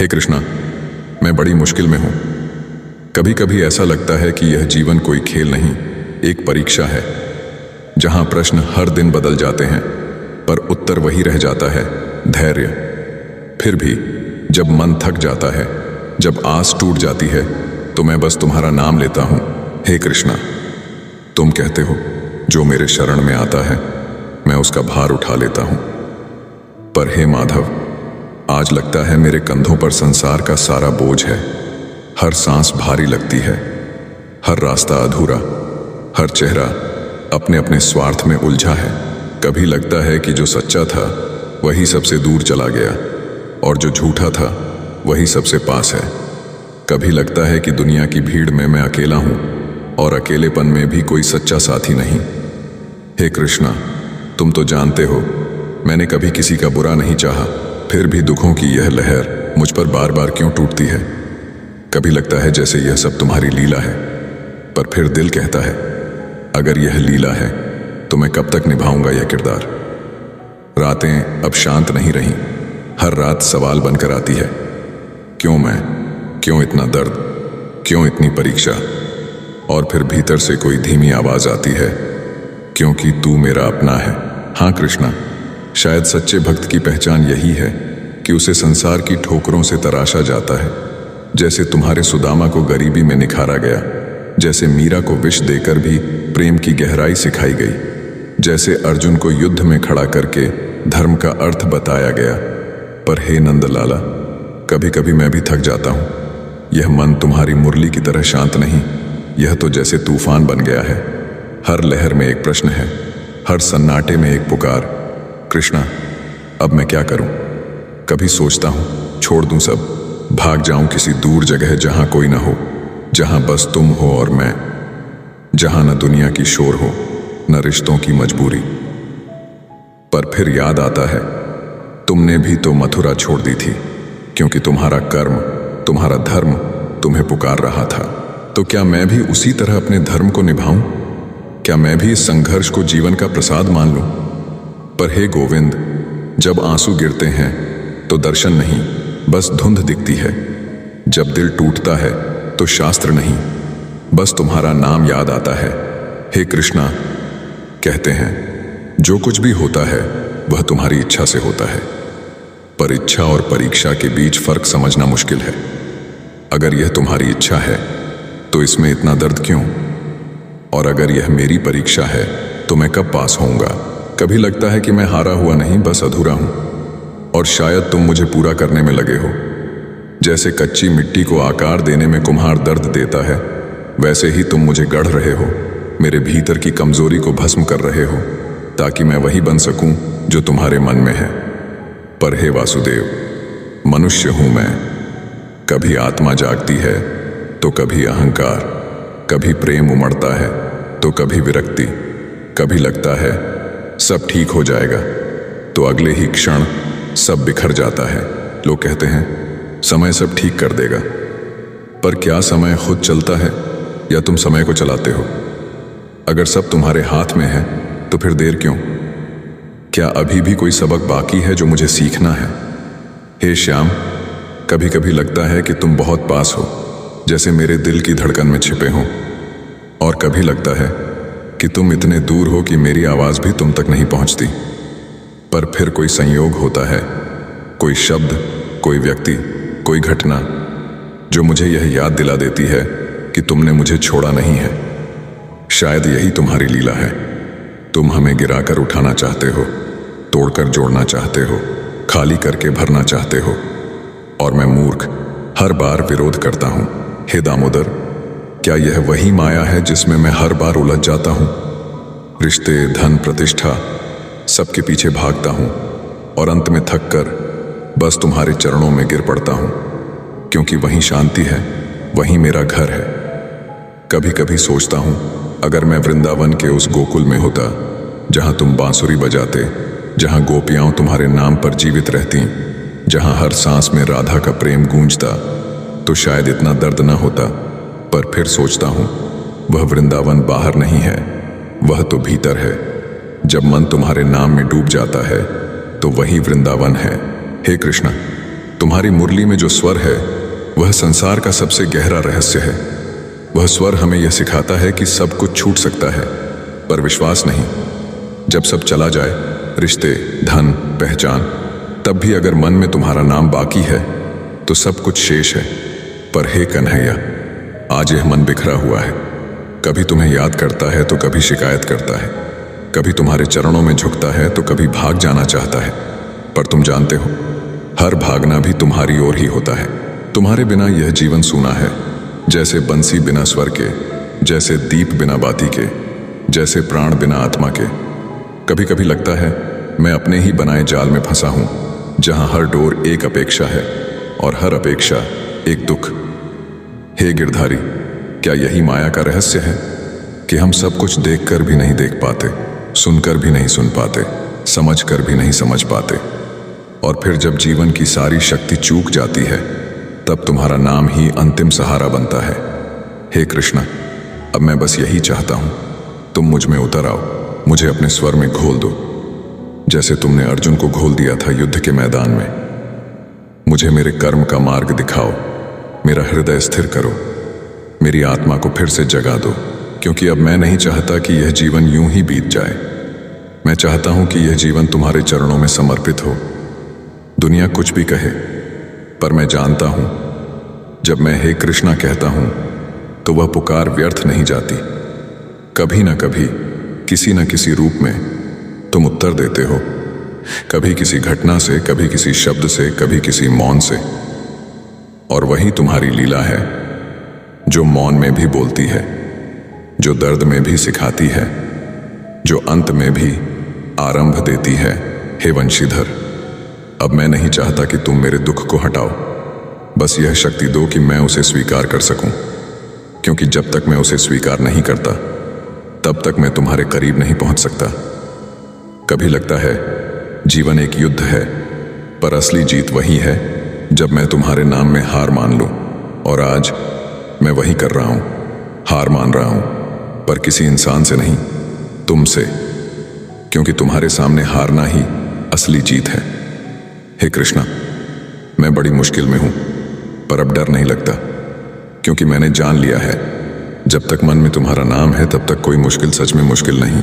हे कृष्णा, मैं बड़ी मुश्किल में हूं। कभी कभी ऐसा लगता है कि यह जीवन कोई खेल नहीं, एक परीक्षा है, जहां प्रश्न हर दिन बदल जाते हैं पर उत्तर वही रह जाता है, धैर्य। फिर भी जब मन थक जाता है, जब आस टूट जाती है, तो मैं बस तुम्हारा नाम लेता हूं, हे कृष्णा। तुम कहते हो जो मेरे शरण में आता है मैं उसका भार उठा लेता हूं, पर हे माधव, आज लगता है मेरे कंधों पर संसार का सारा बोझ है। हर सांस भारी लगती है, हर रास्ता अधूरा, हर चेहरा अपने अपने स्वार्थ में उलझा है। कभी लगता है कि जो सच्चा था वही सबसे दूर चला गया और जो झूठा था वही सबसे पास है। कभी लगता है कि दुनिया की भीड़ में मैं अकेला हूं और अकेलेपन में भी कोई सच्चा साथी नहीं। हे कृष्णा, तुम तो जानते हो मैंने कभी किसी का बुरा नहीं चाहा, फिर भी दुखों की यह लहर मुझ पर बार बार क्यों टूटती है। कभी लगता है जैसे यह सब तुम्हारी लीला है, पर फिर दिल कहता है अगर यह लीला है तो मैं कब तक निभाऊंगा यह किरदार। रातें अब शांत नहीं रहीं, हर रात सवाल बनकर आती है, क्यों मैं, क्यों इतना दर्द, क्यों इतनी परीक्षा। और फिर भीतर से कोई धीमी आवाज आती है, क्योंकि तू मेरा अपना है। हाँ कृष्णा, शायद सच्चे भक्त की पहचान यही है कि उसे संसार की ठोकरों से तराशा जाता है। जैसे तुम्हारे सुदामा को गरीबी में निखारा गया, जैसे मीरा को विष देकर भी प्रेम की गहराई सिखाई गई, जैसे अर्जुन को युद्ध में खड़ा करके धर्म का अर्थ बताया गया। पर हे नंदलाला, कभी कभी मैं भी थक जाता हूं। यह मन तुम्हारी मुरली की तरह शांत नहीं, यह तो जैसे तूफान बन गया है। हर लहर में एक प्रश्न है, हर सन्नाटे में एक पुकार, कृष्णा अब मैं क्या करूं। कभी सोचता हूं छोड़ दूं सब, भाग जाऊं किसी दूर जगह जहां कोई ना हो, जहां बस तुम हो और मैं, जहां न दुनिया की शोर हो न रिश्तों की मजबूरी। पर फिर याद आता है तुमने भी तो मथुरा छोड़ दी थी, क्योंकि तुम्हारा कर्म, तुम्हारा धर्म तुम्हें पुकार रहा था। तो क्या मैं भी उसी तरह अपने धर्म को निभाऊं? क्या मैं भी इस संघर्ष को जीवन का प्रसाद मान लूं? पर हे गोविंद, जब आंसू गिरते हैं तो दर्शन नहीं, बस धुंध दिखती है। जब दिल टूटता है तो शास्त्र नहीं, बस तुम्हारा नाम याद आता है। हे कृष्णा, कहते हैं जो कुछ भी होता है वह तुम्हारी इच्छा से होता है, पर इच्छा और परीक्षा के बीच फर्क समझना मुश्किल है। अगर यह तुम्हारी इच्छा है तो इसमें इतना दर्द क्यों? और अगर यह मेरी परीक्षा है तो मैं कब पास होऊंगा? कभी लगता है कि मैं हारा हुआ नहीं, बस अधूरा हूं, और शायद तुम मुझे पूरा करने में लगे हो। जैसे कच्ची मिट्टी को आकार देने में कुम्हार दर्द देता है, वैसे ही तुम मुझे गढ़ रहे हो, मेरे भीतर की कमजोरी को भस्म कर रहे हो, ताकि मैं वही बन सकूं जो तुम्हारे मन में है। पर हे वासुदेव, मनुष्य हूं मैं, कभी आत्मा जागती है तो कभी अहंकार, कभी प्रेम उमड़ता है तो कभी विरक्ति। कभी लगता है सब ठीक हो जाएगा तो अगले ही क्षण सब बिखर जाता है। लोग कहते हैं समय सब ठीक कर देगा, पर क्या समय खुद चलता है या तुम समय को चलाते हो? अगर सब तुम्हारे हाथ में है तो फिर देर क्यों? क्या अभी भी कोई सबक बाकी है जो मुझे सीखना है? हे श्याम, कभी कभी लगता है कि तुम बहुत पास हो, जैसे मेरे दिल की धड़कन में छिपे हो, और कभी लगता है कि तुम इतने दूर हो कि मेरी आवाज भी तुम तक नहीं पहुंचती। पर फिर कोई संयोग होता है, कोई शब्द, कोई व्यक्ति, कोई घटना जो मुझे यह याद दिला देती है कि तुमने मुझे छोड़ा नहीं है। शायद यही तुम्हारी लीला है। तुम हमें गिराकर उठाना चाहते हो, तोड़कर जोड़ना चाहते हो, खाली करके भरना चाहते हो, और मैं मूर्ख हर बार विरोध करता हूं। हे दामोदर, क्या यह वही माया है जिसमें मैं हर बार उलझ जाता हूं? रिश्ते, धन, प्रतिष्ठा, सबके पीछे भागता हूं और अंत में थक कर बस तुम्हारे चरणों में गिर पड़ता हूं, क्योंकि वहीं शांति है, वहीं मेरा घर है। कभी कभी सोचता हूं अगर मैं वृंदावन के उस गोकुल में होता जहां तुम बांसुरी बजाते, जहां गोपियां तुम्हारे नाम पर जीवित रहती, जहां हर सांस में राधा का प्रेम गूंजता, तो शायद इतना दर्द न होता। पर फिर सोचता हूं वह वृंदावन बाहर नहीं है, वह तो भीतर है। जब मन तुम्हारे नाम में डूब जाता है तो वही वृंदावन है। हे कृष्णा, तुम्हारी मुरली में जो स्वर है वह संसार का सबसे गहरा रहस्य है। वह स्वर हमें यह सिखाता है कि सब कुछ छूट सकता है, पर विश्वास नहीं। जब सब चला जाए, रिश्ते, धन, पहचान, तब भी अगर मन में तुम्हारा नाम बाकी है तो सब कुछ शेष है। पर हे कन्हैया, आज यह मन बिखरा हुआ है। कभी तुम्हें याद करता है तो कभी शिकायत करता है, कभी तुम्हारे चरणों में झुकता है तो कभी भाग जाना चाहता है। पर तुम जानते हो, हर भागना भी तुम्हारी ओर ही होता है। तुम्हारे बिना यह जीवन सूना है, जैसे बंसी बिना स्वर के, जैसे दीप बिना बाती के, जैसे प्राण बिना आत्मा के। कभी कभी लगता है मैं अपने ही बनाए जाल में फंसा हूं, जहां हर डोर एक अपेक्षा है और हर अपेक्षा एक दुख। हे गिरधारी, क्या यही माया का रहस्य है कि हम सब कुछ देखकर भी नहीं देख पाते, सुनकर भी नहीं सुन पाते, समझकर भी नहीं समझ पाते, और फिर जब जीवन की सारी शक्ति चूक जाती है तब तुम्हारा नाम ही अंतिम सहारा बनता है। हे कृष्णा, अब मैं बस यही चाहता हूं, तुम मुझ में उतर आओ, मुझे अपने स्वर में घोल दो, जैसे तुमने अर्जुन को घोल दिया था युद्ध के मैदान में। मुझे मेरे कर्म का मार्ग दिखाओ, मेरा हृदय स्थिर करो, मेरी आत्मा को फिर से जगा दो, क्योंकि अब मैं नहीं चाहता कि यह जीवन यूं ही बीत जाए। मैं चाहता हूं कि यह जीवन तुम्हारे चरणों में समर्पित हो। दुनिया कुछ भी कहे, पर मैं जानता हूं, जब मैं हे कृष्णा कहता हूं तो वह पुकार व्यर्थ नहीं जाती। कभी ना कभी, किसी न किसी रूप में तुम उत्तर देते हो, कभी किसी घटना से, कभी किसी शब्द से, कभी किसी मौन से। और वही तुम्हारी लीला है, जो मौन में भी बोलती है, जो दर्द में भी सिखाती है, जो अंत में भी आरंभ देती है। हे वंशीधर, अब मैं नहीं चाहता कि तुम मेरे दुख को हटाओ, बस यह शक्ति दो कि मैं उसे स्वीकार कर सकूं, क्योंकि जब तक मैं उसे स्वीकार नहीं करता तब तक मैं तुम्हारे करीब नहीं पहुंच सकता। कभी लगता है जीवन एक युद्ध है, पर असली जीत वही है जब मैं तुम्हारे नाम में हार मान लूं। और आज मैं वही कर रहा हूं, हार मान रहा हूं, पर किसी इंसान से नहीं, तुमसे, क्योंकि तुम्हारे सामने हारना ही असली जीत है। हे कृष्णा, मैं बड़ी मुश्किल में हूं, पर अब डर नहीं लगता, क्योंकि मैंने जान लिया है, जब तक मन में तुम्हारा नाम है तब तक कोई मुश्किल सच में मुश्किल नहीं।